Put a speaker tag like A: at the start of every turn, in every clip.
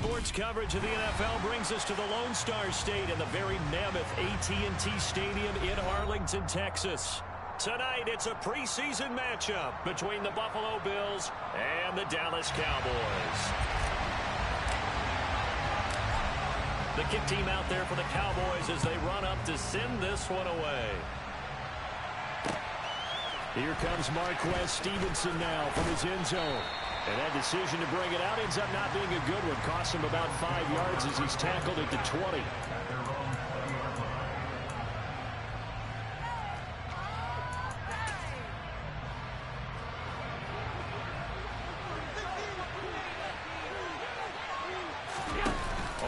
A: Sports coverage of the NFL brings us to the Lone Star State in the very mammoth AT&T Stadium in Arlington, Texas. Tonight, it's a preseason matchup between the Buffalo Bills and the Dallas Cowboys. The kick team out there for the Cowboys as they run up to send this one away. Here comes Marquez Stevenson now from his end zone. And that decision to bring it out ends up not being a good one. Costs him about 5 yards as he's tackled at the 20.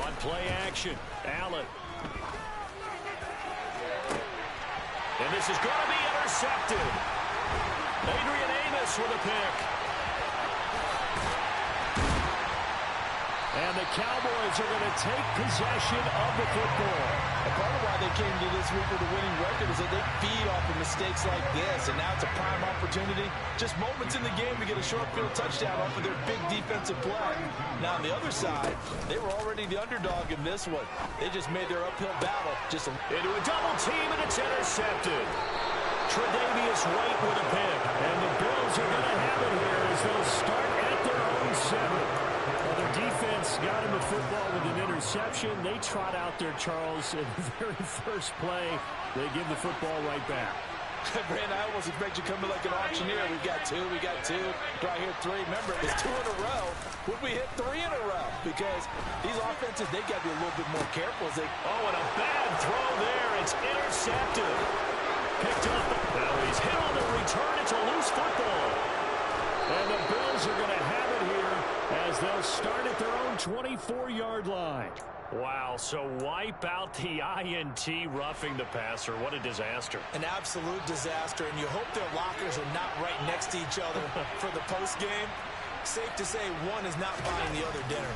A: On play action, Allen. And this is going to be intercepted. Adrian Amos with a pick. And the Cowboys are going to take possession of the football.
B: And part of why they came to this week with a winning record is that they feed off of mistakes like this. And now it's a prime opportunity. Just moments in the game to get a short field touchdown off of their big defensive play. Now on the other side, they were already the underdog in this one. They just made their uphill battle.
A: Into a double team, and it's intercepted. Tre'Davious White with a pick. And the Bills are going to have it here as they'll start at their own 7. Well, their defense got him the football with an interception. They trot out there, Charles, in the very first play. They give the football right back.
B: Brandon, I almost expect you to come in like an auctioneer. We've got two. Do I hear 3? Remember, it's 2 in a row. Would we hit 3 in a row? Because these offenses, they got to be a little bit more careful. As they...
A: Oh, and a bad throw there. It's intercepted. Picked up. Now he's hit on the return. It's a loose football. And the Bills are going to have it here as they'll start at their own 24-yard line. Wow, so wipe out the INT roughing the passer. What a disaster.
B: An absolute disaster, and you hope their lockers are not right next to each other for the postgame. Safe to say one is not buying the other dinner.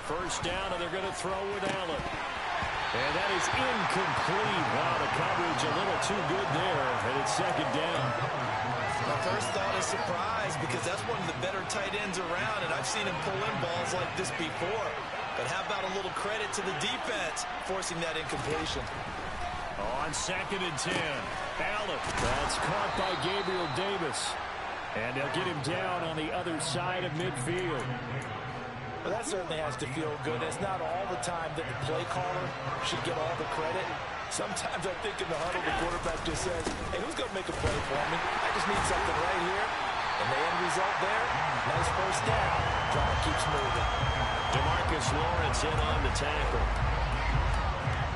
A: First down, and they're going to throw with Allen. And that is incomplete. Wow, the coverage a little too good there, and it's second down.
B: My first thought is surprise because that's one of the better tight ends around, and I've seen him pull in balls like this before. But how about a little credit to the defense forcing that incompletion?
A: On 2nd and 10, Allen. That's caught by Gabriel Davis. And they'll get him down on the other side of midfield.
B: Well, that certainly has to feel good. It's not all the time that the play caller should get all the credit. Sometimes I think in the huddle, the quarterback just says, hey, who's going to make a play for me? I just need something right here. And the end result there, nice first down. Drive keeps moving.
A: DeMarcus Lawrence in on the tackle.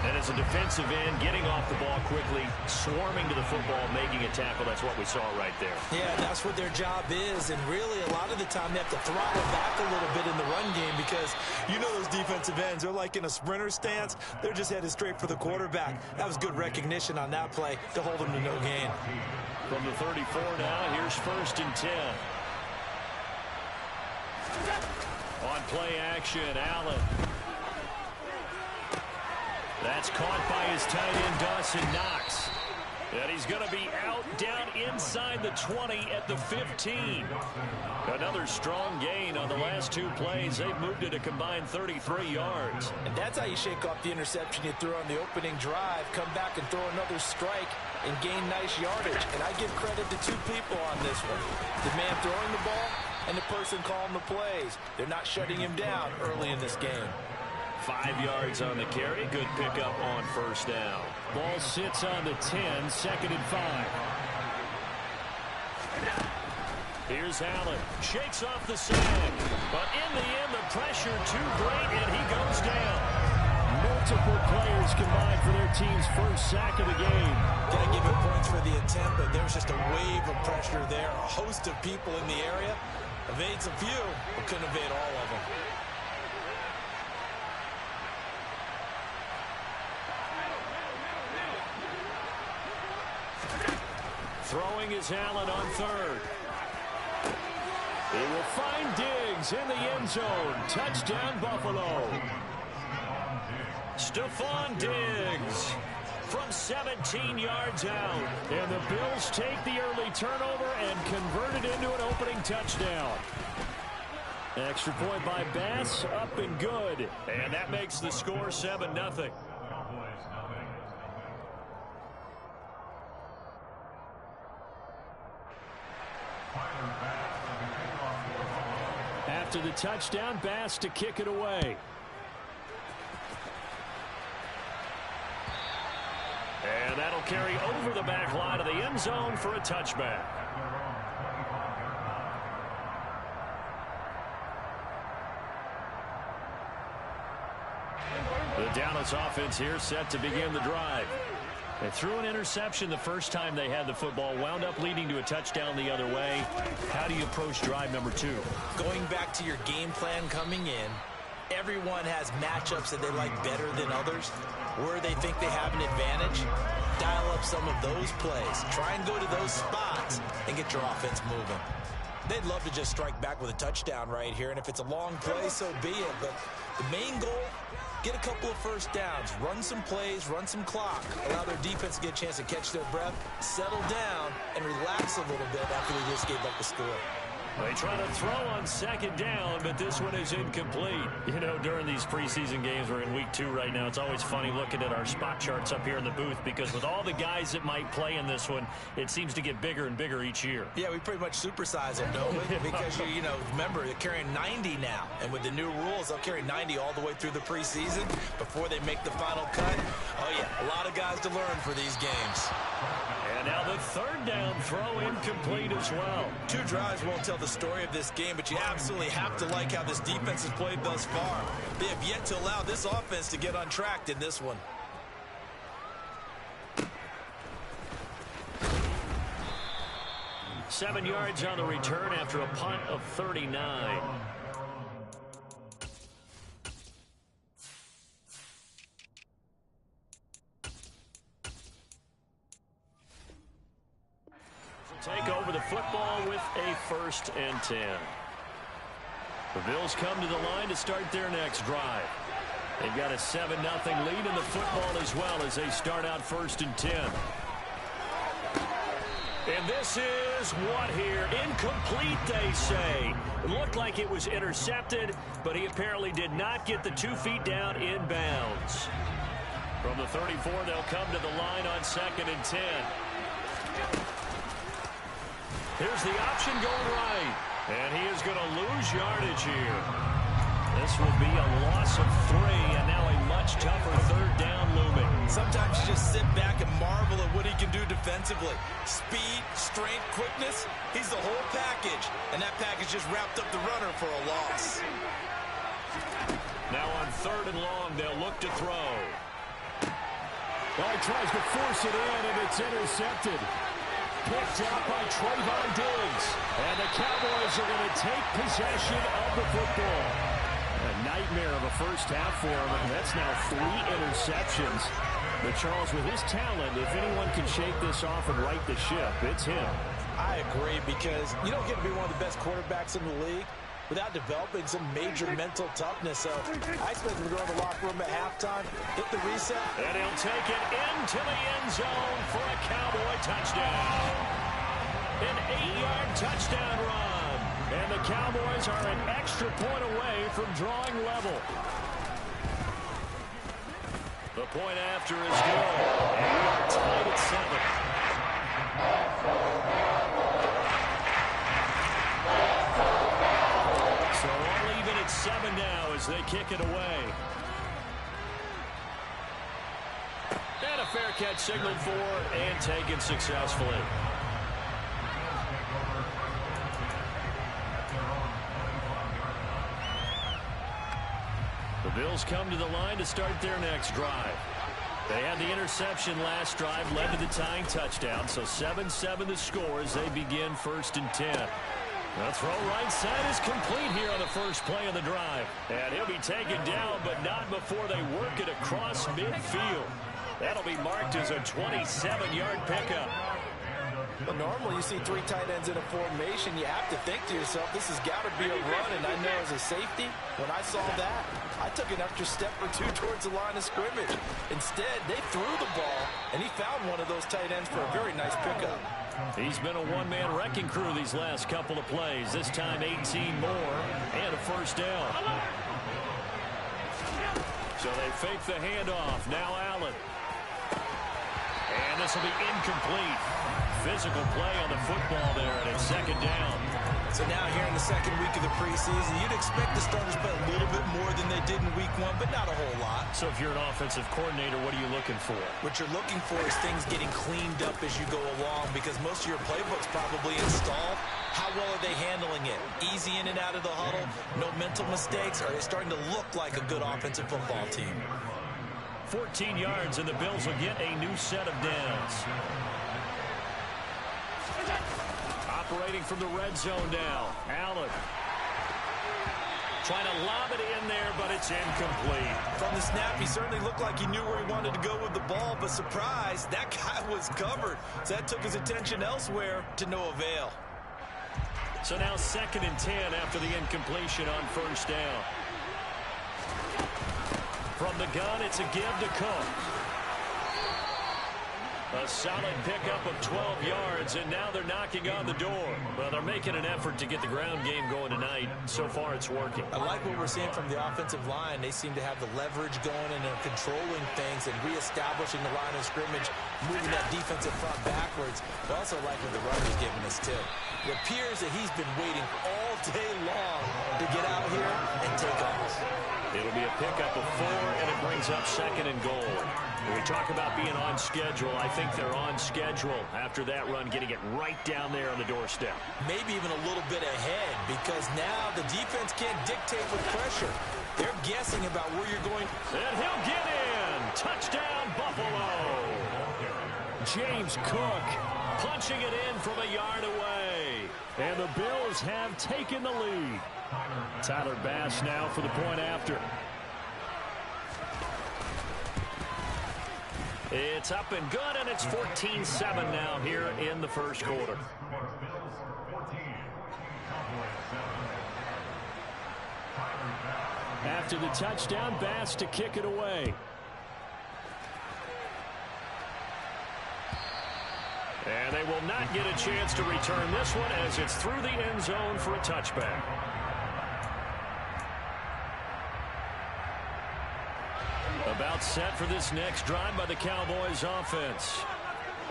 A: And as a defensive end, getting off the ball quickly, swarming to the football, making a tackle. That's what we saw right there.
B: Yeah, that's what their job is. And really, a lot of the time, they have to throttle back a little bit in the run game because you know those defensive ends, they're like in a sprinter stance. They're just headed straight for the quarterback. That was good recognition on that play to hold them to no gain.
A: From the 34 now, here's 1st and 10. On play action, Allen. That's caught by his tight end, Dawson Knox. And he's going to be out down inside the 20 at the 15. Another strong gain on the last 2 plays. They've moved it a combined 33 yards.
B: And that's how you shake off the interception you threw on the opening drive. Come back and throw another strike and gain nice yardage. And I give credit to 2 people on this one. The man throwing the ball and the person calling the plays. They're not shutting him down early in this game.
A: 5 yards on the carry. Good pickup on first down. Ball sits on the 10, 2nd and 5. Here's Allen. Shakes off the sack. But in the end, the pressure too great, and he goes down. Multiple players combined for their team's first sack of the game.
B: Got to give him points for the attempt, but there's just a wave of pressure there. A host of people in the area. Evades a few, but couldn't evade all of them.
A: Throwing is Allen on 3rd. He will find Diggs in the end zone. Touchdown, Buffalo. Stephon Diggs from 17 yards out. And the Bills take the early turnover and convert it into an opening touchdown. Extra point by Bass, up and good. And that makes the score 7-0. After the touchdown, Bass to kick it away. And that'll carry over the back line of the end zone for a touchback. The Dallas offense here set to begin the drive. They threw an interception the first time they had the football, wound up leading to a touchdown the other way. How do you approach drive number 2?
B: Going back to your game plan coming in, everyone has matchups that they like better than others, where they think they have an advantage. Dial up some of those plays. Try and go to those spots and get your offense moving. They'd love to just strike back with a touchdown right here, and if it's a long play, so be it. But the main goal, get a couple of first downs, run some plays, run some clock, allow their defense to get a chance to catch their breath, settle down, and relax a little bit after they just gave up the score.
A: They try to throw on second down, but this one is incomplete. You know, during these preseason games, we're in week 2 right now. It's always funny looking at our spot charts up here in the booth because with all the guys that might play in this one, it seems to get bigger and bigger each year.
B: Yeah, we pretty much supersize them, don't we? Because, you know, remember, they're carrying 90 now. And with the new rules, they'll carry 90 all the way through the preseason before they make the final cut. Oh, yeah, a lot of guys to learn for these games.
A: And now the third down throw incomplete as well.
B: 2 drives won't tell the story of this game, but you absolutely have to like how this defense has played thus far. They have yet to allow this offense to get untracked in this one.
A: Seven yards on the return after a punt of 39. Take over the football with a 1st and 10. The Bills come to the line to start their next drive. They've got a 7-0 lead in the football as well as they start out 1st and 10. And this is what here? Incomplete, they say. It looked like it was intercepted, but he apparently did not get the 2 feet down in bounds. From the 34, they'll come to the line on 2nd and 10. Here's the option going right. And he is going to lose yardage here. This will be a loss of 3, and now a much tougher 3rd down looming.
B: Sometimes you just sit back and marvel at what he can do defensively. Speed, strength, quickness, he's the whole package. And that package just wrapped up the runner for a loss.
A: Now on 3rd and long, they'll look to throw.
C: Well, he tries to force it in, and it's intercepted. Picked up by Trayvon Diggs. And the Cowboys are going to take possession of the football. A nightmare of a first half for him, and that's now 3 interceptions. But Charles, with his talent, if anyone can shake this off and right the ship, it's him.
B: I agree, because you don't get to be one of the best quarterbacks in the league without developing some major mental toughness. So I expect him to go in the locker room at halftime, hit the reset.
A: And he'll take it into the end zone for a Cowboy touchdown. An 8-yard touchdown run. And the Cowboys are an extra point away from drawing level. The point after is good. And we are tied at 7. So all even at 7 now as they kick it away. And a fair catch signaled for and taken successfully. The Bills come to the line to start their next drive. They had the interception last drive, led to the tying touchdown, so 7-7 the score as they begin 1st and 10. The throw right side is complete here on the first play of the drive. And he'll be taken down, but not before they work it across midfield. That'll be marked as a 27-yard pickup.
B: But normally you see 3 tight ends in a formation. You have to think to yourself, this has got to be a run. And I know as a safety, when I saw that, I took an extra step or 2 towards the line of scrimmage. Instead, they threw the ball, and he found one of those tight ends for a very nice pickup.
A: He's been a one-man wrecking crew these last couple of plays. This time 18 more and a first down. So they fake the handoff. Now Allen. And this will be incomplete. Physical play on the football there, and it's second down.
B: So now here in the second week of the preseason, you'd expect the starters to play a little bit more than they did in week one, but not a whole lot.
A: So if you're an offensive coordinator, what are you looking for?
B: What you're looking for is things getting cleaned up as you go along, because most of your playbook's probably installed. How well are they handling it? Easy in and out of the huddle, no mental mistakes? Are they starting to look like a good offensive football team?
A: 14 yards, and the Bills will get a new set of downs. Operating from the red zone now. Allen. Trying to lob it in there, but it's incomplete.
B: From the snap, he certainly looked like he knew where he wanted to go with the ball, but surprise, that guy was covered. So that took his attention elsewhere to no avail.
A: So now 2nd and 10 after the incompletion on first down. From the gun, it's a give to Cook. A solid pickup of 12 yards, and now they're knocking on the door. Well, they're making an effort to get the ground game going tonight. So far, it's working.
B: I like what we're seeing from the offensive line. They seem to have the leverage going, and they're controlling things and reestablishing the line of scrimmage, moving that defensive front backwards. I also like what the runner's giving us, too. It appears that he's been waiting all day long to get out here and take off.
A: It'll be a pickup of 4, and it brings up 2nd and goal. When we talk about being on schedule, I think they're on schedule after that run, getting it right down there on the doorstep.
B: Maybe even a little bit ahead, because now the defense can't dictate with pressure. They're guessing about where you're going.
A: And he'll get in. Touchdown, Buffalo. James Cook punching it in from a yard away. And the Bills have taken the lead. Tyler Bass now for the point after. It's up and good, and it's 14-7 now here in the first quarter. After the touchdown, Bass to kick it away. And they will not get a chance to return this one as it's through the end zone for a touchback. About set for this next drive by the Cowboys offense.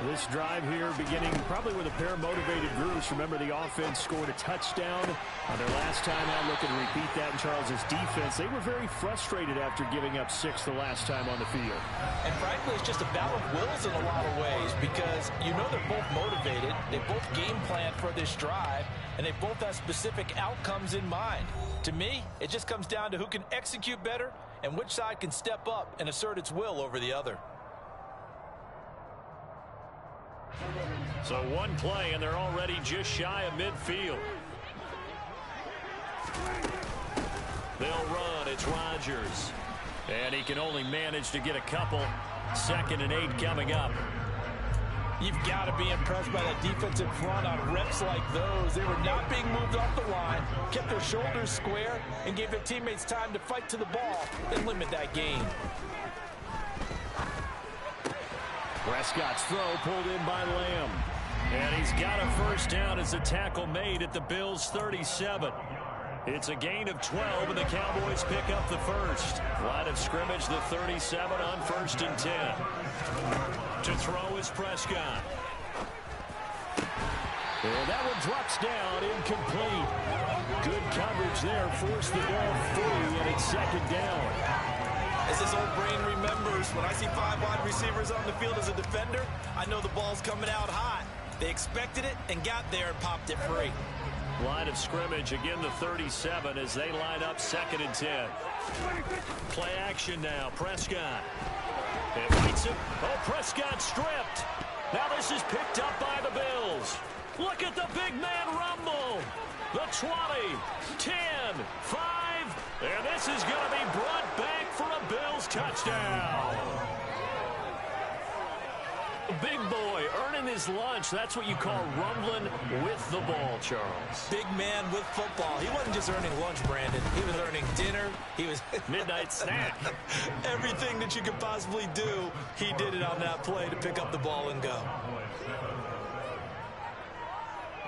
A: This drive here beginning probably with a pair of motivated groups. Remember, the offense scored a touchdown on their last time out. Looking to repeat that in Charles's defense. They were very frustrated after giving up 6 the last time on the field.
B: And frankly, it's just a battle of wills in a lot of ways, because you know they're both motivated. They both game plan for this drive, and they both have specific outcomes in mind. To me, it just comes down to who can execute better and which side can step up and assert its will over the other.
A: So one play, and they're already just shy of midfield. They'll run. It's Rodgers. And he can only manage to get a couple. 2nd and 8 coming up.
B: You've got to be impressed by that defensive front on reps like those. They were not being moved off the line, kept their shoulders square, and gave their teammates time to fight to the ball and limit that gain.
A: Prescott's throw pulled in by Lamb. And he's got a first down as the tackle made at the Bills' 37. It's a gain of 12, and the Cowboys pick up the first. Line of scrimmage, the 37 on 1st and 10. To throw is Prescott. And that one drops down, incomplete. Good coverage there, forced the ball free, and it's 2nd down.
B: As this old brain remembers, when I see 5 wide receivers on the field as a defender, I know the ball's coming out hot. They expected it and got there and popped it free.
A: Line of scrimmage, again the 37 as they line up 2nd and 10. Play action now, Prescott. It fights it. Oh, Prescott stripped. Now this is picked up by the Bills. Look at the big man rumble. The 20, 10, 5, and this is going to be brought back for a Bills touchdown. Big boy earning his lunch. That's what you call rumbling with the ball, Charles.
B: Big man with football. He wasn't just earning lunch, Brandon. He was earning dinner. He was
A: midnight snack.
B: Everything that you could possibly do, he did it on that play to pick up the ball and go.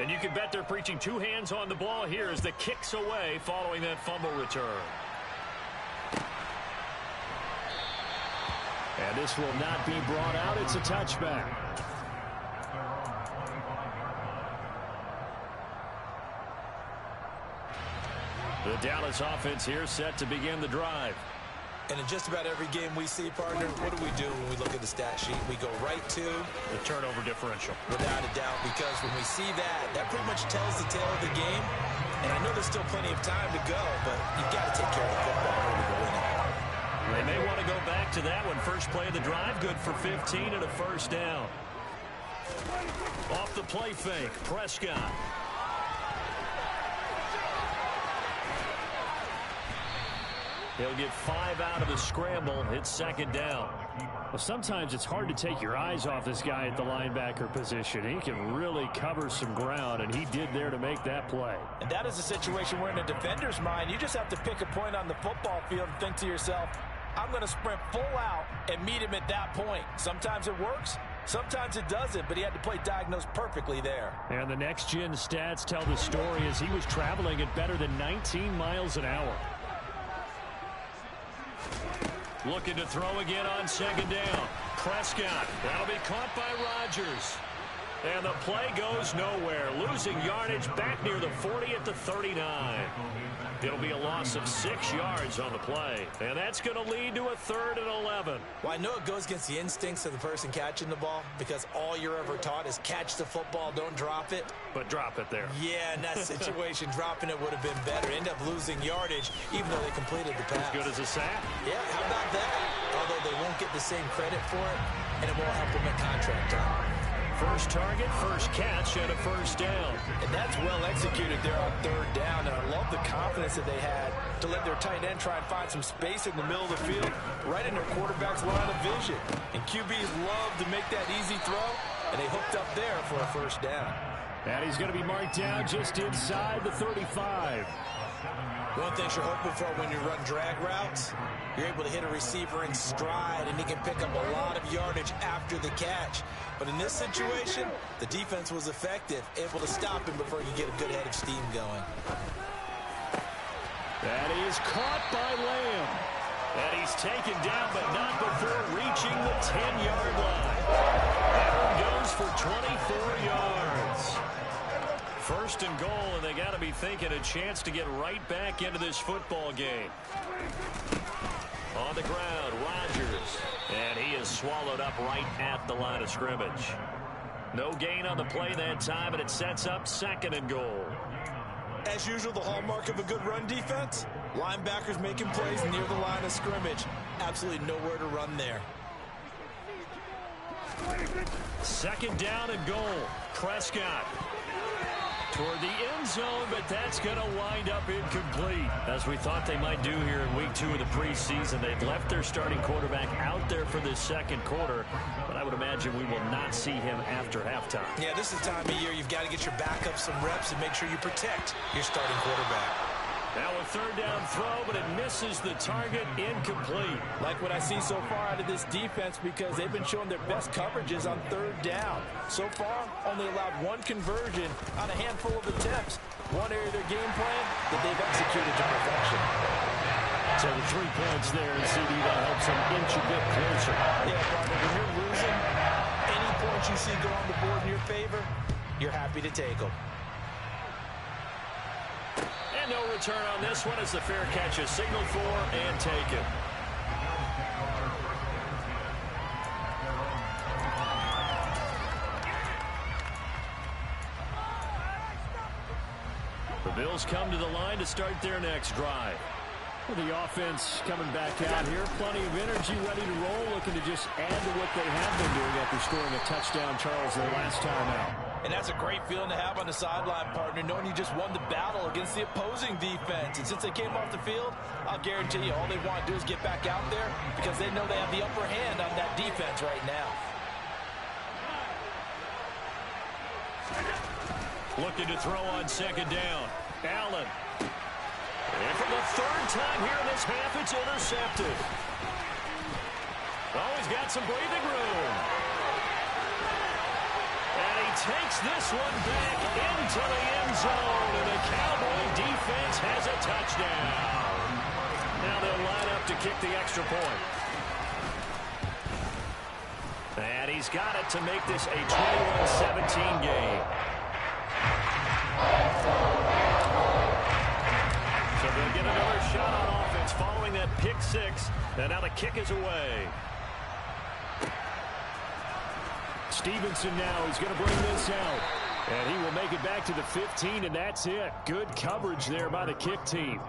A: And you can bet they're preaching two hands on the ball here as the kick's away following that fumble return.
C: And this will not be brought out. It's a touchback. The Dallas offense here set to begin the drive.
B: And in just about every game we see, partner, what do when we look at the stat sheet? We go right to
A: the turnover differential.
B: Without a doubt, because when we see that, that pretty much tells the tale of the game. And I know there's still plenty of time to go, but you've got to take care of the football in order to win it.
A: They may want to go back to that one. First play of the drive, good for 15 and a first down. Off the play fake, Prescott. He'll get 5 out of the scramble. It's second down.
C: Well, sometimes it's hard to take your eyes off this guy at the linebacker position. He can really cover some ground, and he did there to make that play.
B: And that is a situation where in a defender's mind, you just have to pick a point on the football field and think to yourself, I'm going to sprint full out and meet him at that point. Sometimes it works. Sometimes it doesn't, but he had to play diagnosed perfectly there.
C: And the next-gen stats tell the story as he was traveling at better than 19 miles an hour.
A: Looking to throw again on second down. Prescott. That'll be caught by Rodgers. And the play goes nowhere. Losing yardage back near the 40 at the 39. It'll be a loss of 6 yards on the play. And that's going to lead to a 3rd and 11.
B: Well, I know it goes against the instincts of the person catching the ball because all you're ever taught is catch the football, don't drop it.
A: But drop it there.
B: Yeah, in that situation, dropping it would have been better. End up losing yardage even though they completed the pass.
A: As good as a sack.
B: Yeah, how about that? Although they won't get the same credit for it, and it won't help them at contract time.
A: First target, first catch, and a first down.
B: And that's well executed there on 3rd down. And I love the confidence that they had to let their tight end try and find some space in the middle of the field, right in their quarterback's line of vision. And QBs love to make that easy throw, and they hooked up there for a first down.
C: And he's going to be marked down just inside the 35.
B: One thing you're hoping for when you run drag routes, you're able to hit a receiver in stride, and he can pick up a lot of yardage after the catch. But in this situation, the defense was effective, able to stop him before he could get a good head of steam going.
C: That is caught by Lamb.
A: And he's taken down, but not before reaching the 10-yard line. That one goes for 24 yards. First and goal, and they got to be thinking a chance to get right back into this football game. On the ground, Rodgers. And he is swallowed up right at the line of scrimmage. No gain on the play that time, and it sets up 2nd and goal.
B: As usual, the hallmark of a good run defense, linebackers making plays near the line of scrimmage. Absolutely nowhere to run there.
A: 2nd down and goal. Prescott toward the end zone, but that's going to wind up incomplete. As we thought they might do here in week 2 of the preseason, they've left their starting quarterback out there for this 2nd quarter, but I would imagine we will not see him after halftime.
B: Yeah, this is the time of year you've got to get your backup some reps and make sure you protect your starting quarterback.
A: Now a 3rd down throw, but it misses the target, incomplete.
B: Like what I see so far out of this defense because they've been showing their best coverages on 3rd down. So far, only allowed 1 conversion on a handful of attempts. One area of their game plan that they've executed to perfection.
C: So the 3 points there, and CD, that helps them inch a bit closer.
B: Yeah, partner, when you're losing, any points you see go on the board in your favor, you're happy to take them.
A: And no return on this one as the fair catch is signaled for and taken. The Bills come to the line to start their next drive.
C: Well, the offense coming back out here. Plenty of energy, ready to roll, looking to just add to what they have been doing after scoring a touchdown, Charles, their last time out.
B: And that's a great feeling to have on the sideline, partner, knowing you just won the battle against the opposing defense. And since they came off the field, I'll guarantee you all they want to do is get back out there because they know they have the upper hand on that defense right now.
A: Looking to throw on 2nd down. Allen. And for the 3rd time here in this half, it's intercepted. Oh, he's got some breathing room. And he takes this one back into the end zone, and the Cowboy defense has a touchdown. Now they'll line up to kick the extra point. And he's got it to make this a 21-17 game. So they'll get another shot on offense following that pick six. And now the kick is away. Stevenson now is going to bring this out. And he will make it back to the 15, and that's it. Good coverage there by the kick team.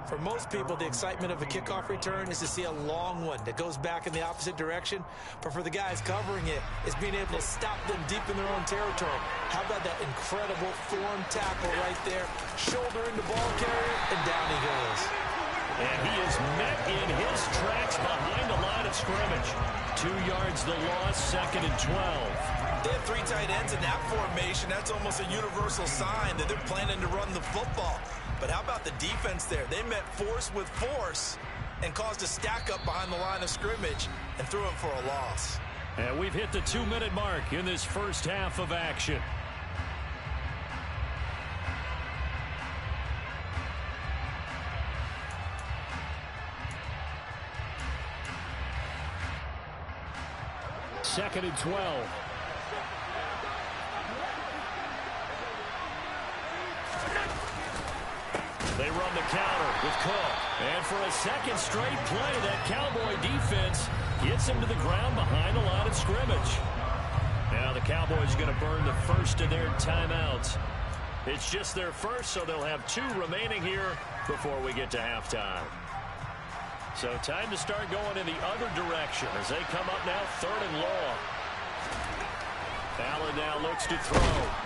B: For most people, the excitement of a kickoff return is to see a long one that goes back in the opposite direction. But for the guys covering it, it's being able to stop them deep in their own territory. How about that incredible form tackle right there? Shoulder in the ball carrier, and down he goes.
A: And he is met in his tracks behind the line of scrimmage. 2 yards the loss, 2nd and 12.
B: They have 3 tight ends in that formation. That's almost a universal sign that they're planning to run the football. But how about the defense there? They met force with force and caused a stack up behind the line of scrimmage and threw it for a loss.
A: And we've hit the 2-minute mark in this first half of action. Second and 12. They run the counter with Cook. And for a second straight play, that Cowboy defense gets him to the ground behind the line of scrimmage. Now the Cowboys are going to burn the first of their timeouts. It's just their first, so they'll have 2 remaining here before we get to halftime. So time to start going in the other direction as they come up now 3rd and long. Allen now looks to throw.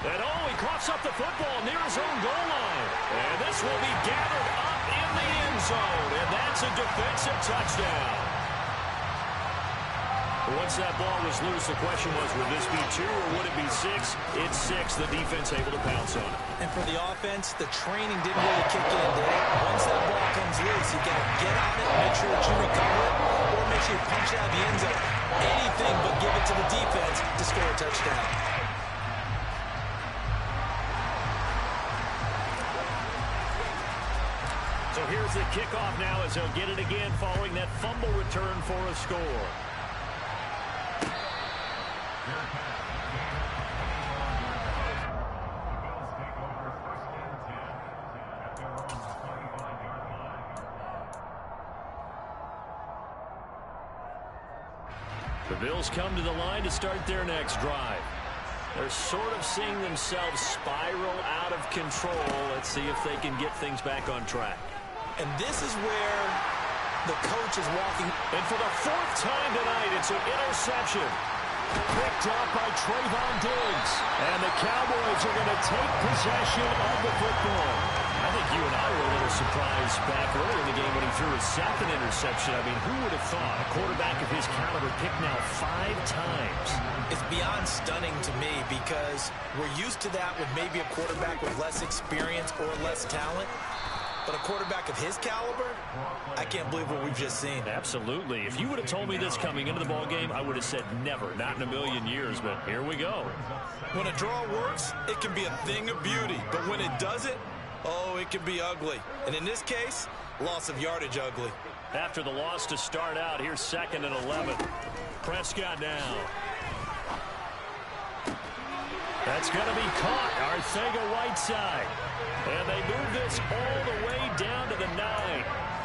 A: And he coughs up the football near his own goal line. And this will be gathered up in the end zone. And that's a defensive touchdown. Once that ball was loose, the question was, would this be 2 or would it be 6? It's 6. The defense able to pounce on it.
B: And for the offense, the training didn't really kick in, did it? Once that ball comes loose, you got to get on it, make sure that you recover it, or make sure you punch it out of the end zone. Anything but give it to the defense to score a touchdown.
A: So here's the kickoff now as they'll get it again following that fumble return for a score. The Bills come to the line to start their next drive. They're sort of seeing themselves spiral out of control. Let's see if they can get things back on track.
B: And this is where the coach is walking.
A: And for the 4th time tonight, it's an interception. Picked up by Trayvon Diggs. And the Cowboys are going to take possession of the football. I think you and I were a little surprised back earlier in the game when he threw his 2nd interception. I mean, who would have thought a quarterback of his caliber picked now 5 times?
B: It's beyond stunning to me because we're used to that with maybe a quarterback with less experience or less talent. But a quarterback of his caliber, I can't believe what we've just seen.
A: Absolutely. If you would have told me this coming into the ball game, I would have said never, not in a million years. But here we go.
B: When a draw works, it can be a thing of beauty. But when it doesn't, oh, it can be ugly. And in this case, loss of yardage ugly.
A: After the loss to start out, here's 2nd and 11. Prescott now. That's going to be caught. Arcega-Whiteside. And they move this all the way down to the 9.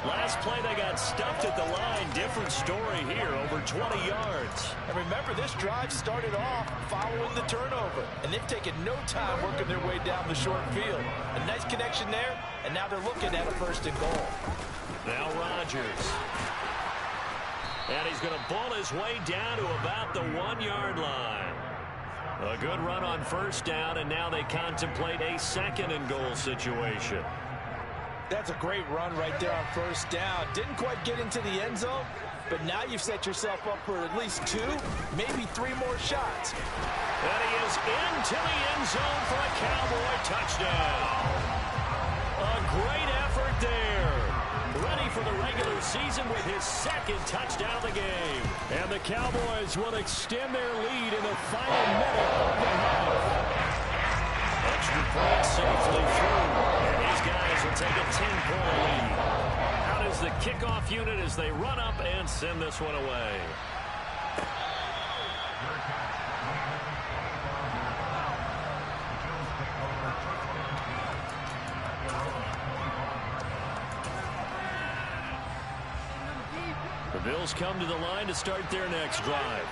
A: Last play, they got stuffed at the line. Different story here, over 20 yards.
B: And remember, this drive started off following the turnover. And they've taken no time working their way down the short field. A nice connection there, and now they're looking at a 1st and goal.
A: Now Rodgers. And he's going to bull his way down to about the 1-yard line. A good run on 1st down, and now they contemplate a 2nd and goal situation.
B: That's a great run right there on 1st down. Didn't quite get into the end zone, but now you've set yourself up for at least 2, maybe 3 more shots.
A: And he is into the end zone for a Cowboy touchdown. A great effort there. Ready for the regular season with his second touchdown of the game.
C: And the Cowboys will extend their lead in the final minute of the half.
A: Extra point safely through. And these guys will take a 10-point lead. Out is the kickoff unit as they run up and send this one away. The Bills come to the line to start their next drive.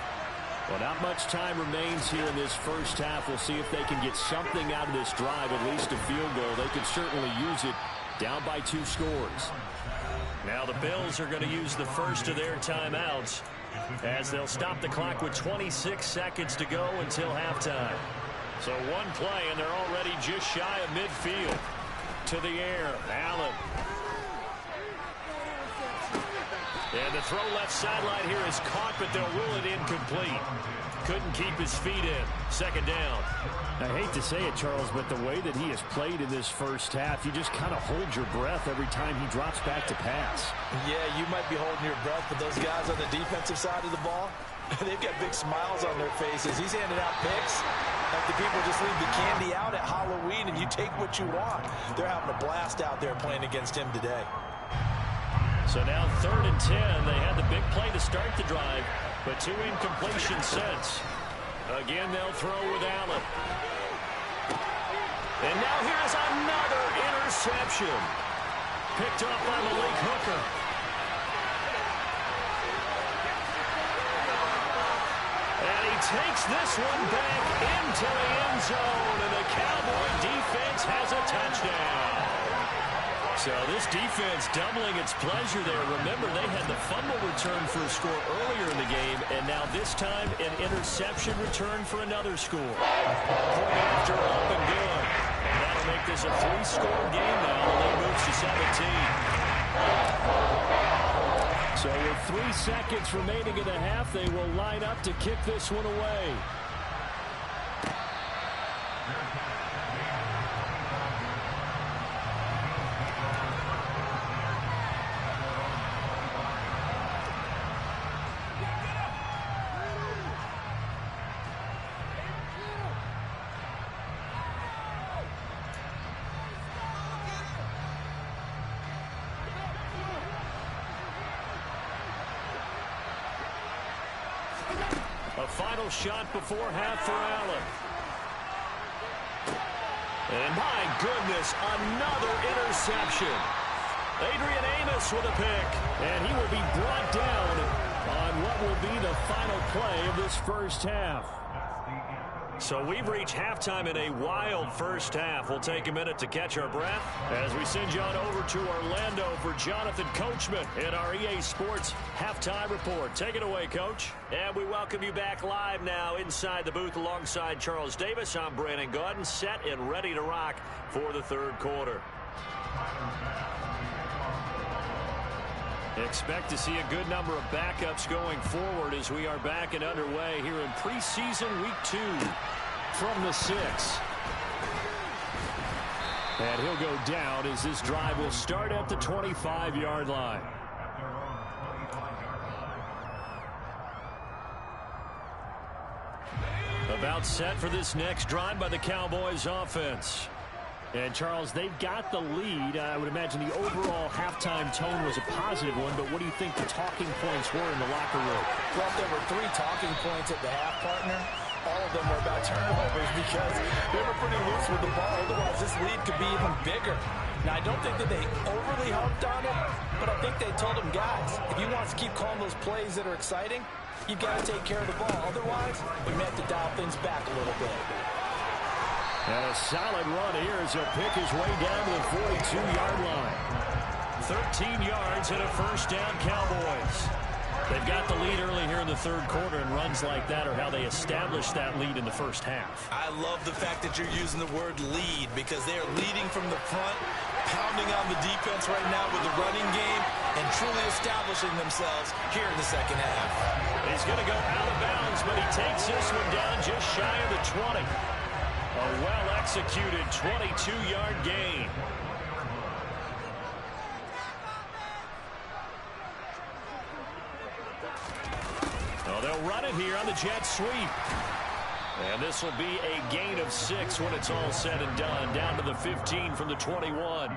A: Well, not much time remains here in this first half. We'll see if they can get something out of this drive, at least a field goal. They could certainly use it down by 2 scores. Now the Bills are going to use the first of their timeouts as they'll stop the clock with 26 seconds to go until halftime. So one play, and they're already just shy of midfield. To the air, Allen. And the throw left sideline here is caught, but they'll rule it incomplete. Couldn't keep his feet in. Second down.
C: I hate to say it, Charles, but the way that he has played in this first half, you just kind of hold your breath every time he drops back to pass.
B: Yeah, you might be holding your breath, but those guys on the defensive side of the ball, they've got big smiles on their faces. He's handing out picks like the people just leave the candy out at Halloween and you take what you want. They're having a blast out there playing against him today.
A: So now 3rd and 10. They had the big play to start the drive, but 2 incompletions since. Again, they'll throw with Allen. And now here's another interception. Picked up by Malik Hooker. And he takes this one back into the end zone, and the Cowboy defense has a touchdown. So this defense doubling its pleasure there. Remember, they had the fumble return for a score earlier in the game, and now this time an interception return for another score. Point after up and good. And that'll make this a 3-score game now. The lead moves to 17.
C: So with 3 seconds remaining in the half, they will line up to kick this one away.
A: A final shot before half for Allen. And my goodness, another interception. Adrian Amos with a pick. And he will be brought down on what will be the final play of this first half. So we've reached halftime in a wild first half. We'll take a minute to catch our breath as we send you on over to Orlando for Jonathan Coachman in our EA Sports Halftime Report. Take it away, Coach. And we welcome you back live now inside the booth alongside Charles Davis. I'm Brandon Gaudin, set and ready to rock for the third quarter. Expect to see a good number of backups going forward as we are back and underway here in preseason week 2 from the 6. And he'll go down as this drive will start at the 25-yard line. About set for this next drive by the Cowboys offense. And, Charles, they've got the lead. I would imagine the overall halftime tone was a positive one, but what do you think the talking points were in the locker room?
B: Well, there were 3 talking points at the half, partner. All of them were about turnovers because they were pretty loose with the ball. Otherwise, this lead could be even bigger. Now, I don't think that they overly harped on it, but I think they told them, guys, if you want to keep calling those plays that are exciting, you've got to take care of the ball. Otherwise, we may have to dial things back a little bit.
C: And a solid run here as he'll pick his way down to the 42-yard line.
A: 13 yards and a first down, Cowboys. They've got the lead early here in the third quarter, and runs like that are how they established that lead in the first half.
B: I love the fact that you're using the word lead because they are leading from the front, pounding on the defense right now with the running game, and truly establishing themselves here in the second half.
A: He's going to go out of bounds, but he takes this one down just shy of the 20. A well-executed 22-yard gain. They'll run it here on the jet sweep. And this will be a gain of 6 when it's all said and done. Down to the 15 from the 21.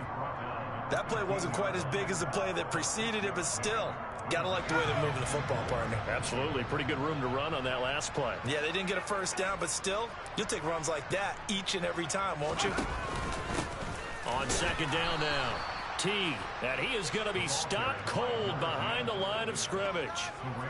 B: That play wasn't quite as big as the play that preceded it, but still, gotta like the way they're moving the football, partner.
A: Absolutely. Pretty good room to run on that last play.
B: Yeah, they didn't get a first down, but still, you'll take runs like that each and every time, won't you?
A: On second down now. T, and he is going to be stopped cold behind the line of scrimmage.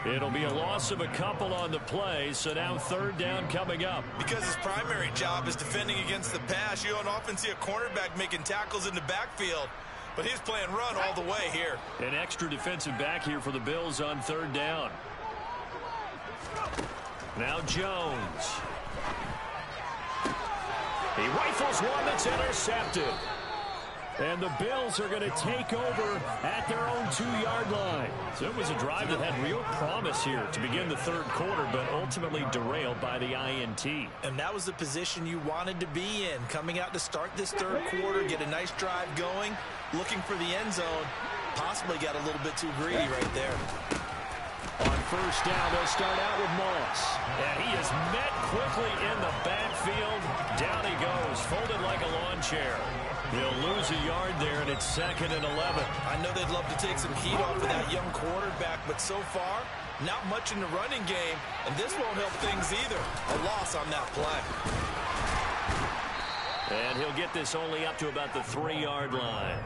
A: It'll be a loss of a couple on the play, so now third down coming up.
B: Because his primary job is defending against the pass, you don't often see a cornerback making tackles in the backfield. But he's playing run all the way here.
A: An extra defensive back here for the Bills on third down. Now Jones. He rifles one that's intercepted. And the Bills are going to take over at their own 2-yard line. So it was a drive that had real promise here to begin the third quarter, but ultimately derailed by the INT.
B: And that was the position you wanted to be in. Coming out to start this third quarter, get a nice drive going, looking for the end zone. Possibly got a little bit too greedy right there.
A: On first down, they'll start out with Moss. And he is met quickly in the backfield. Down he goes, folded like a lawn chair. He'll lose a yard there, and it's 2nd and 11.
B: I know they'd love to take some heat off of that young quarterback, but so far, not much in the running game, and this won't help things either. A loss on that play.
A: And he'll get this only up to about the 3-yard line.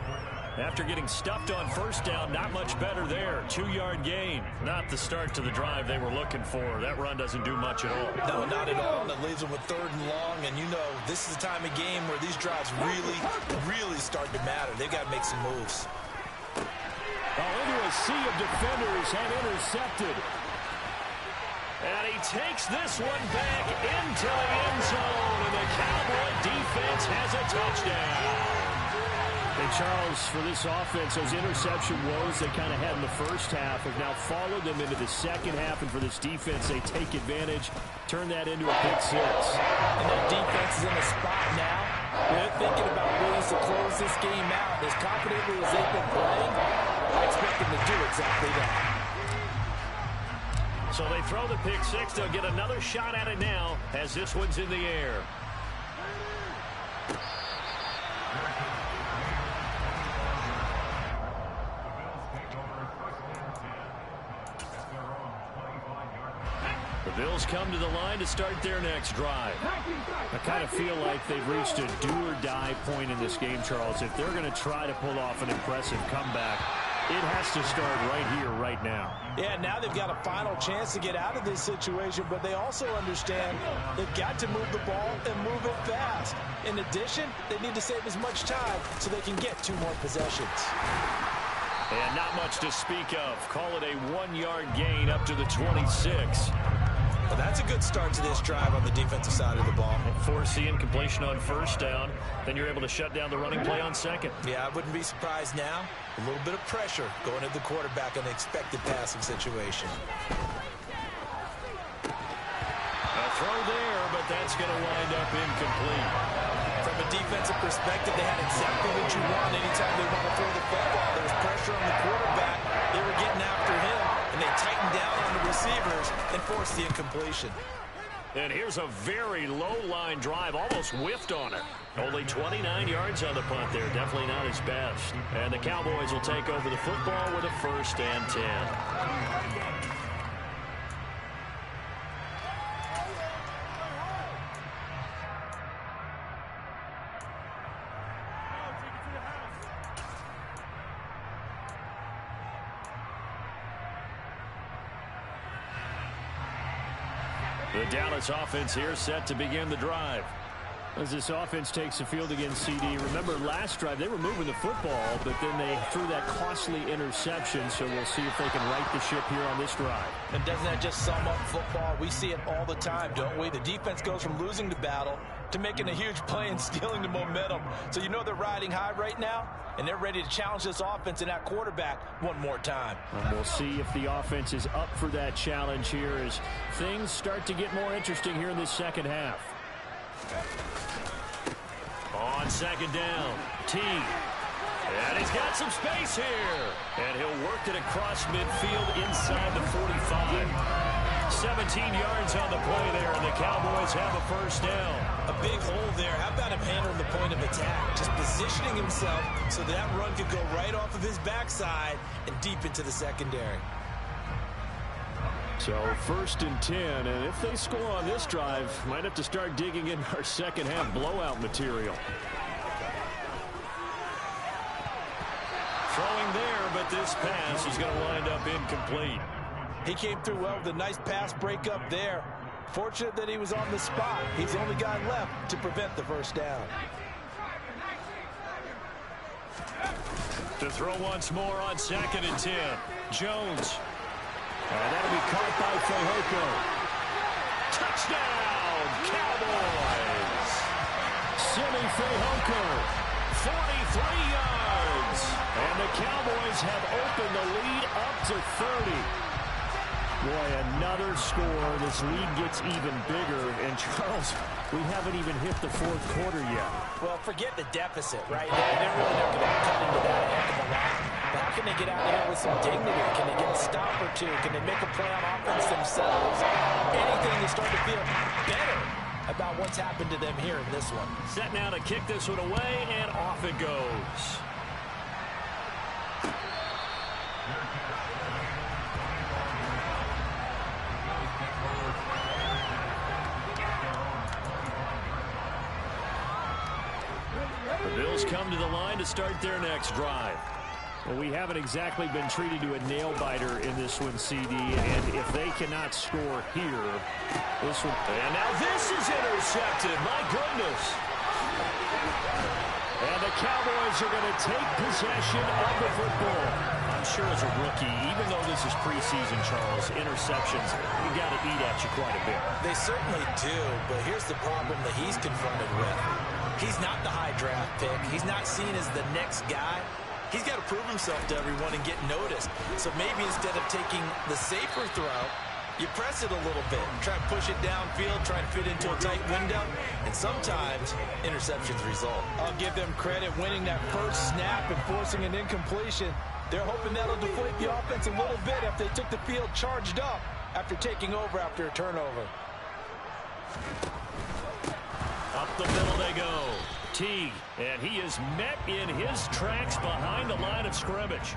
A: After getting stuffed on first down, not much better there. 2-yard gain. Not the start to the drive they were looking for. That run doesn't do much at all.
B: No, not at all. And it leaves them with 3rd and long. And you know, this is the time of game where these drives really start to matter. They've got to make some moves.
C: Into a sea of defenders and intercepted.
A: And he takes this one back into the end zone. And the Cowboy defense has a touchdown.
C: And Charles, for this offense, those interception woes they kind of had in the first half have now followed them into the second half. And for this defense, they take advantage, turn that into a pick 6.
B: And their defense is in a spot now. They're thinking about ways to close this game out. As confidently as they've been playing, I expect them to do exactly that.
A: So they throw the pick 6. They'll get another shot at it now as this one's in the air. The Bills come to the line to start their next drive.
C: I kind of feel like they've reached a do-or-die point in this game, Charles. If they're going to try to pull off an impressive comeback, it has to start right here, right now.
B: Yeah, now they've got a final chance to get out of this situation, but they also understand they've got to move the ball and move it fast. In addition, they need to save as much time so they can get 2 more possessions.
A: And not much to speak of. Call it a 1-yard gain up to the 26.
B: Well, that's a good start to this drive on the defensive side of the ball.
A: Force the incompletion on first down. Then you're able to shut down the running play on second.
B: Yeah, I wouldn't be surprised now. A little bit of pressure going at the quarterback in the expected passing situation.
A: A throw there, but that's going to wind up incomplete.
B: From a defensive perspective, they had exactly what you want anytime they want to throw the football. There was pressure on the quarterback. They were getting after him, and they tightened down on the receivers and forced the incompletion.
A: And here's a very low-line drive, almost whiffed on it. Only 29 yards on the punt there, definitely not his best. And the Cowboys will take over the football with a 1st and 10. The Dallas offense here set to begin the drive.
C: As this offense takes the field against CD, remember last drive they were moving the football, but then they threw that costly interception, so we'll see if they can right the ship here on this drive.
B: And doesn't that just sum up football? We see it all the time, don't we? The defense goes from losing the battle to making a huge play and stealing the momentum. So you know they're riding high right now, and they're ready to challenge this offense and that quarterback one more time.
C: And we'll see if the offense is up for that challenge here as things start to get more interesting here in this second half.
A: On second down, T. And he's got some space here. And he'll work it across midfield inside the 45. 17 yards on the play there, and the Cowboys have a first down.
B: A big hole there. How about him handling the point of attack? Just positioning himself so that run could go right off of his backside and deep into the secondary.
C: So 1st and 10, and if they score on this drive, might have to start digging in our second half blowout material.
A: Throwing there, but this pass is going to wind up incomplete.
B: He came through well with a nice pass breakup there. Fortunate that he was on the spot. He's the only guy left to prevent the first down.
A: To throw once more on 2nd and 10. Jones. And that'll be caught by Fehoko. Touchdown, Cowboys! Simi Fehoko, 43 yards. And the Cowboys have opened the lead up to 30. Boy, another score. This lead gets even bigger. And, Charles, we haven't even hit the 4th quarter yet.
B: Well, forget the deficit, right? They're really not going to cut into that heck of a lot. But how can they get out of here with some dignity? Can they get a stop or two? Can they make a play on offense themselves? Anything to start to feel better about what's happened to them here in this one.
A: Set now to kick this one away, and off it goes. The Bills come to the line to start their next drive. Well, we haven't exactly been treated to a nail-biter in this one, CD, and if they cannot score here, this one... And now this is intercepted, my goodness. And the Cowboys are going to take possession of the football. I'm sure as a rookie, even though this is preseason, Charles, interceptions, you got to eat at you quite a bit.
B: They certainly do, but here's the problem that he's confronted with. He's not the high draft pick. He's not seen as the next guy. He's got to prove himself to everyone and get noticed. So maybe instead of taking the safer throw, you press it a little bit. Try and push it downfield, try and fit into a tight window. And sometimes interceptions result. I'll give them credit winning that first snap and forcing an incompletion. They're hoping that'll deflate the offense a little bit if they took the field charged up after taking over after a turnover.
A: Up the middle they go. Teague, and he is met in his tracks behind the line of scrimmage.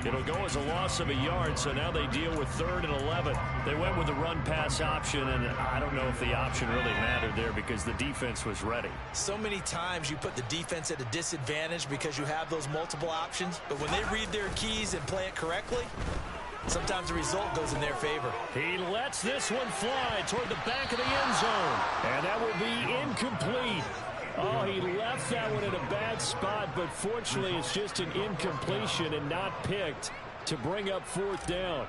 A: It'll go as a loss of a yard, so now they deal with 3rd and 11. They went with the run-pass option, and I don't know if the option really mattered there because the defense was ready. So many times you put the defense at a disadvantage because you have those multiple options, but when they read their keys and play it correctly, sometimes the result goes in their favor. He lets this one fly toward the back of the end zone, and that will be incomplete. Oh, he left that one in a bad spot, but fortunately it's just an incompletion and not picked to bring up 4th down.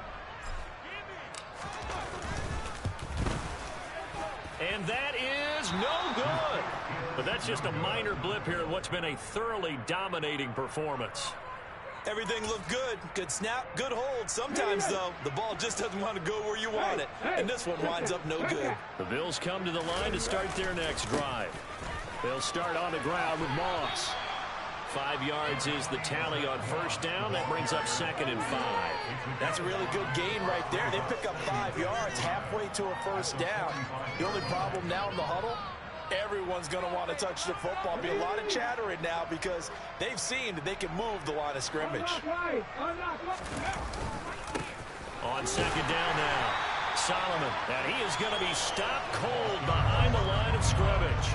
A: And that is no good. But that's just a minor blip here in what's been a thoroughly dominating performance. Everything looked good. Good snap, good hold. Sometimes, though, the ball just doesn't want to go where you want it. And this one winds up no good. The Bills come to the line to start their next drive. They'll start on the ground with Moss. 5 yards is the tally on first down. That brings up 2nd and 5. That's a really good gain right there. They pick up 5 yards halfway to a first down. The only problem now in the huddle, everyone's going to want to touch the football. Be a lot of chattering now because they've seen that they can move the line of scrimmage. On 2nd down now, Solomon, and he is going to be stopped cold behind the line of scrimmage.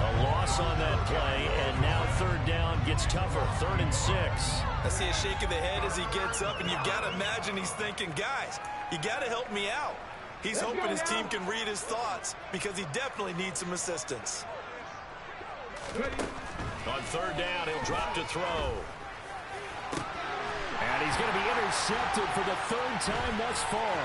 A: A loss on that play, and now 3rd down gets tougher. 3rd and 6. I see a shake of the head as he gets up, and you've got to imagine he's thinking, guys, you got to help me out. He's hoping his team can read his thoughts because he definitely needs some assistance. On 3rd down, he'll drop to throw. And he's going to be intercepted for the 3rd time thus far.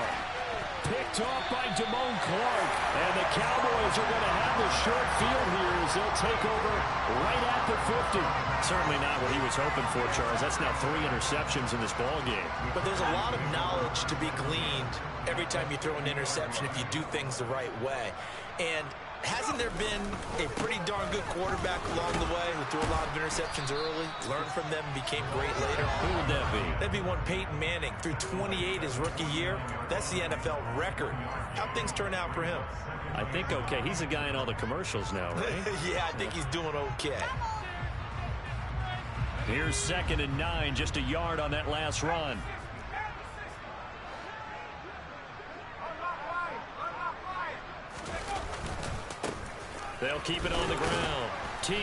A: Picked off by Damone Clark. And the Cowboys are going to have the short field here as they'll take over right at the 50. Certainly not what he was hoping for, Charles. That's now 3 interceptions in this ball game. But there's a lot of knowledge to be gleaned every time you throw an interception if you do things the right way. And
B: Hasn't there been a pretty darn good quarterback along the way who threw a lot of interceptions early, learned from them, and became great later?
C: Who would that be?
B: That'd be one Peyton Manning. Threw 28 his rookie year. That's the NFL record. How'd things turn out for him?
C: I think okay. He's a guy in all the commercials now, right?
B: Yeah, I think he's doing okay.
C: Here's 2nd and 9, just a yard on that last run. They'll keep it on the ground. T,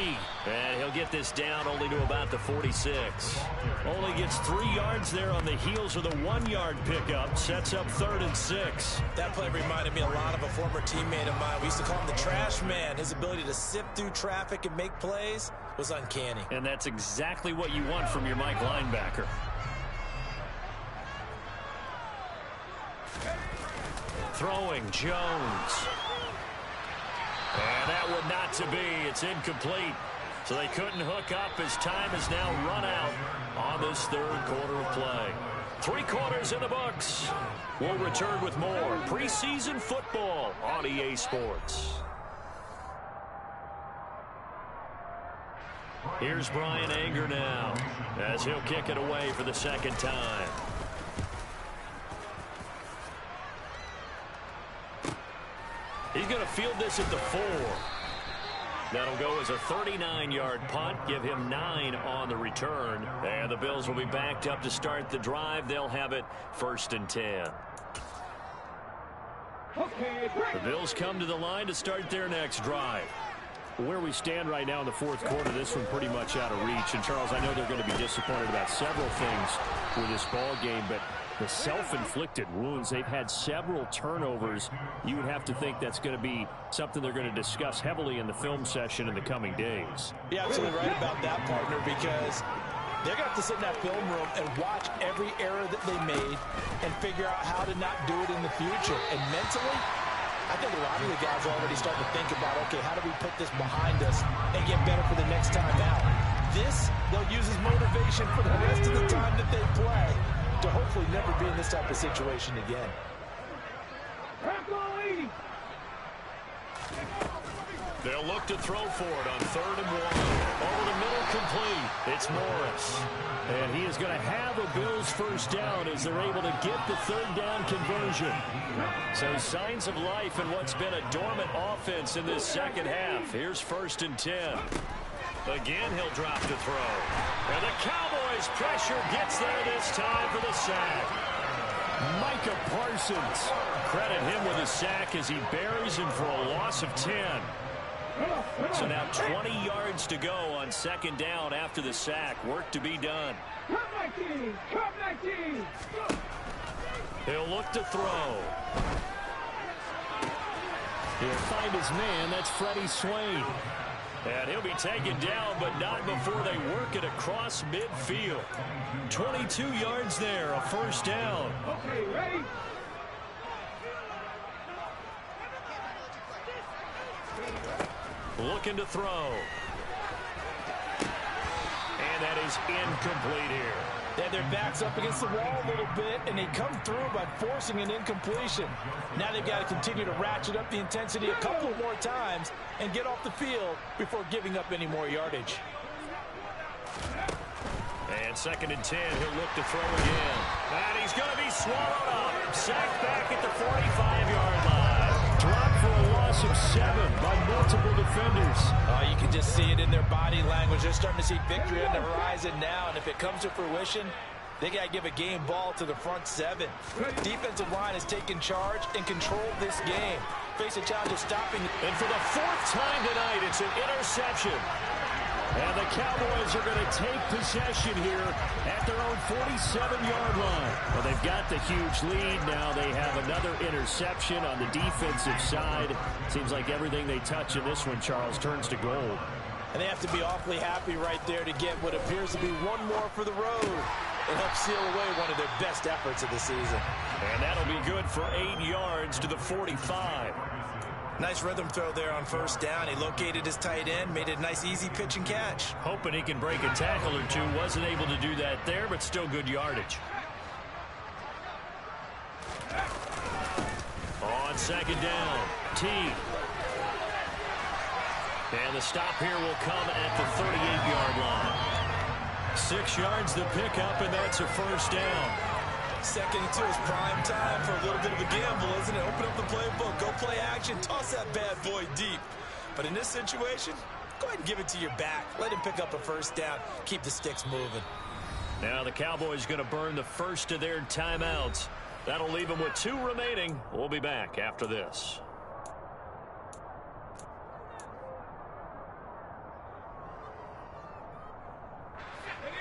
C: and he'll get this down only to about the 46. Only gets 3 yards there on the heels of the 1-yard pickup. Sets up 3rd and 6.
B: That play reminded me a lot of a former teammate of mine. We used to call him the trash man. His ability to sift through traffic and make plays was uncanny.
C: And that's exactly what you want from your Mike linebacker. Throwing Jones. And that would not to be. It's incomplete. So they couldn't hook up as time has now run out on this 3rd quarter of play. 3 quarters in the books. We'll return with more preseason football on EA Sports. Here's Brian Anger now as he'll kick it away for the 2nd time. He's going to field this at the 4. That'll go as a 39-yard punt. Give him 9 on the return. And the Bills will be backed up to start the drive. They'll have it 1st and 10. The Bills come to the line to start their next drive. Where we stand right now in the 4th quarter, this one pretty much out of reach. And, Charles, I know they're going to be disappointed about several things with this ball game, but the self-inflicted wounds, they've had several turnovers. You would have to think that's going to be something they're going to discuss heavily in the film session in the coming days.
B: You're absolutely right about that, partner, because they're going to have to sit in that film room and watch every error that they made and figure out how to not do it in the future. And mentally, I think a lot of the guys are already starting to think about, okay, how do we put this behind us and get better for the next time out? This, they'll use as motivation for the rest of the time that they play to hopefully never be in this type of situation again.
C: They'll look to throw for it on 3rd and 1. Over the middle, complete. It's Morris. And he is going to have a Bills 1st down as they're able to get the 3rd down conversion. So signs of life in what's been a dormant offense in this 2nd half. Here's 1st and 10. Again, he'll drop to throw. And the Cowboys' pressure gets there this time for the sack. Micah Parsons. Credit him with a sack as he buries him for a loss of 10. So now 20 yards to go on 2nd down after the sack. Work to be done. He'll look to throw. He'll find his man. That's Freddie Swain. And he'll be taken down, but not before they work it across midfield. 22 yards there, a 1st down.
D: Okay, ready?
C: Looking to throw. And that is incomplete here.
B: They had their backs up against the wall a little bit, and they come through by forcing an incompletion. Now they've got to continue to ratchet up the intensity a couple more times and get off the field before giving up any more yardage.
C: And 2nd and 10, he'll look to throw again. And he's going to be swallowed up. Sacked back at the 45-yard line. Dropped for a loss of 7 by multiple defenders.
B: You can just see it in their body language. They're starting to see victory on the horizon now, and if it comes to fruition, they got to give a game ball to the front 7. Defensive line has taken charge and controlled this game. Face a challenge of stopping.
C: And for the 4th time tonight, it's an interception. And the Cowboys are going to take possession here at their own 47-yard line. Well, they've got the huge lead. Now they have another interception on the defensive side. Seems like everything they touch in this one, Charles, turns to gold.
B: And they have to be awfully happy right there to get what appears to be one more for the road and help seal away one of their best efforts of the season.
C: And that'll be good for 8 yards to the 45.
B: Nice rhythm throw there on 1st down. He located his tight end, made it a nice easy pitch and catch.
C: Hoping he can break a tackle or two. Wasn't able to do that there, but still good yardage. On 2nd down, T.
A: And the stop here will come at the 38-yard line. 6 yards the pickup, and that's a first down.
B: 2nd and 2 is prime time for a little bit of a gamble, isn't it? Open up the playbook, go play action, toss that bad boy deep. But in this situation, go ahead and give it to your back. Let him pick up a first down. Keep the sticks moving.
A: Now the Cowboys going to burn the first of their timeouts. That'll leave them with 2 remaining. We'll be back after this.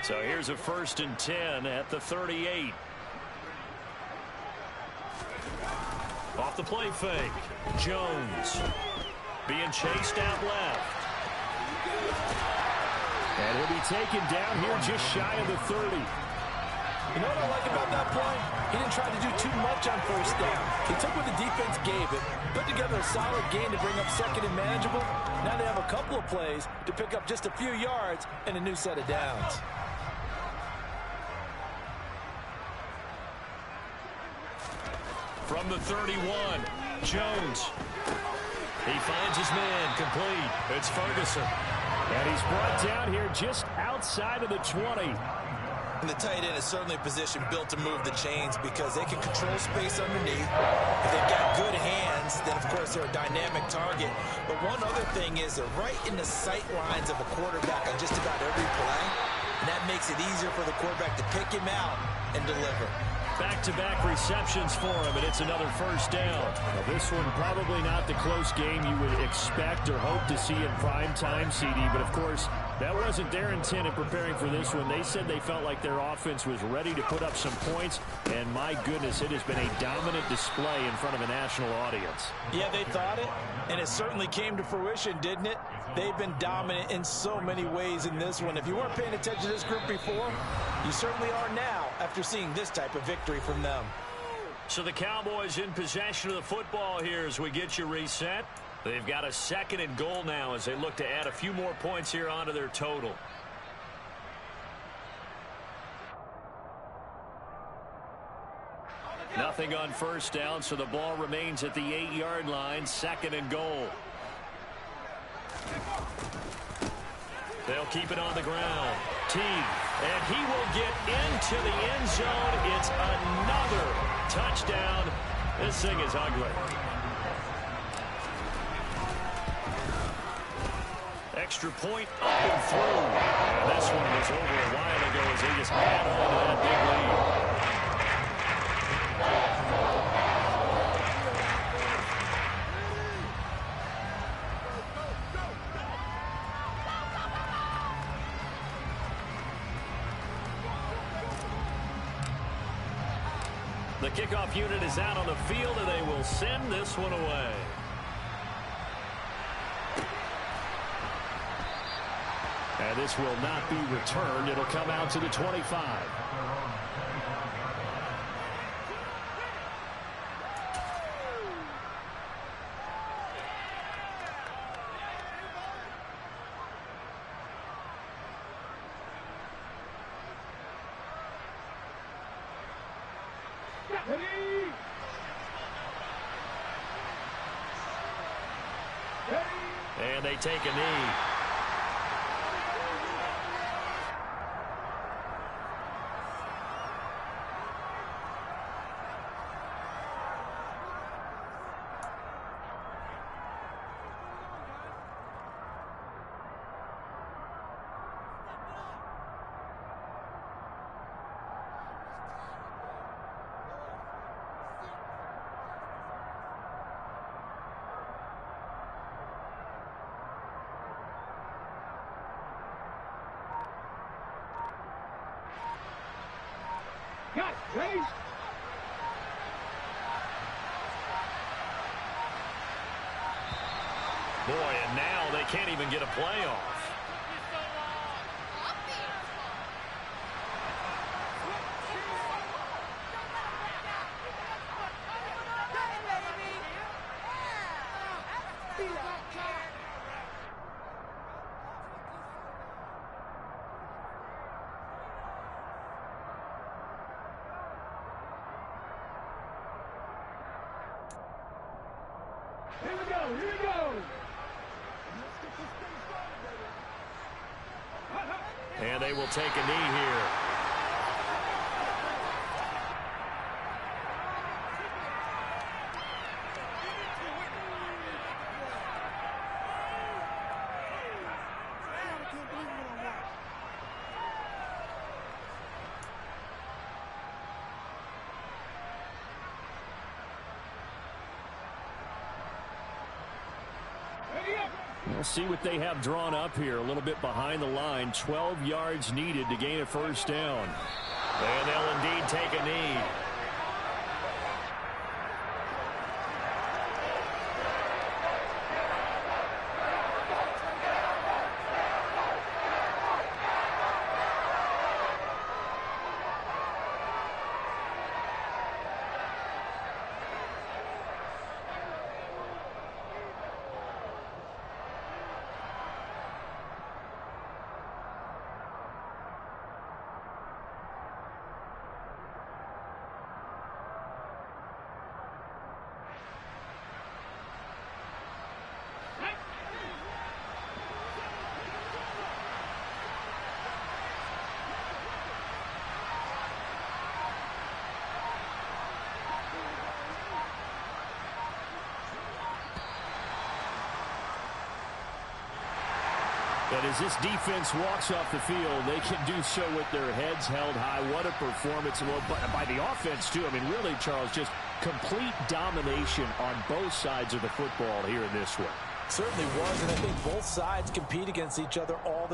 A: So here's a 1st and 10 at the 38. Off the play fake. Jones being chased out left. And he'll be taken down here just shy of the 30.
B: You know what I like about that play? He didn't try to do too much on first down. He took what the defense gave it, put together a solid gain to bring up 2nd and manageable. Now they have a couple of plays to pick up just a few yards and a new set of downs.
A: From the 31, Jones. He finds his man complete. It's Ferguson. And he's brought down here just outside of the 20.
B: And the tight end is certainly a position built to move the chains because they can control space underneath. If they've got good hands, then of course they're a dynamic target. But one other thing is they're right in the sight lines of a quarterback on just about every play. And that makes it easier for the quarterback to pick him out and deliver.
A: Back-to-back receptions for him, and it's another first down.
C: Now this one probably not the close game you would expect or hope to see in prime time, CD, but of course that wasn't their intent in preparing for this one. They said they felt like their offense was ready to put up some points, and my goodness, it has been a dominant display in front of a national audience.
B: Yeah, they thought it, and it certainly came to fruition, didn't it? They've been dominant in so many ways in this one. If you weren't paying attention to this group before, you certainly are now after seeing this type of victory from them.
A: So the Cowboys in possession of the football here as we get you reset. They've got a 2nd and goal now as they look to add a few more points here onto their total. Nothing on first down, so the ball remains at the 8-yard line. 2nd and goal. They'll keep it on the ground. Teague, and he will get into the end zone. It's another touchdown. This thing is ugly. Extra point up and through. And this one was over a while ago as they just add on to that big lead. The kickoff unit is out on the field, and they will send this one away. And this will not be returned. It'll come out to the 25. And they take a knee. Boy, and now they can't even get a play off.
D: Here we go.
A: And they will take a knee here. We'll see what they have drawn up here. A little bit behind the line. 12 yards needed to gain a first down. And they'll indeed take a knee. And as this defense walks off the field, they can do so with their heads held high. What a performance. Well, by the offense, too. I mean, really, Charles, just complete domination on both sides of the football here in this one.
B: Certainly was, and I think both sides compete against each other all the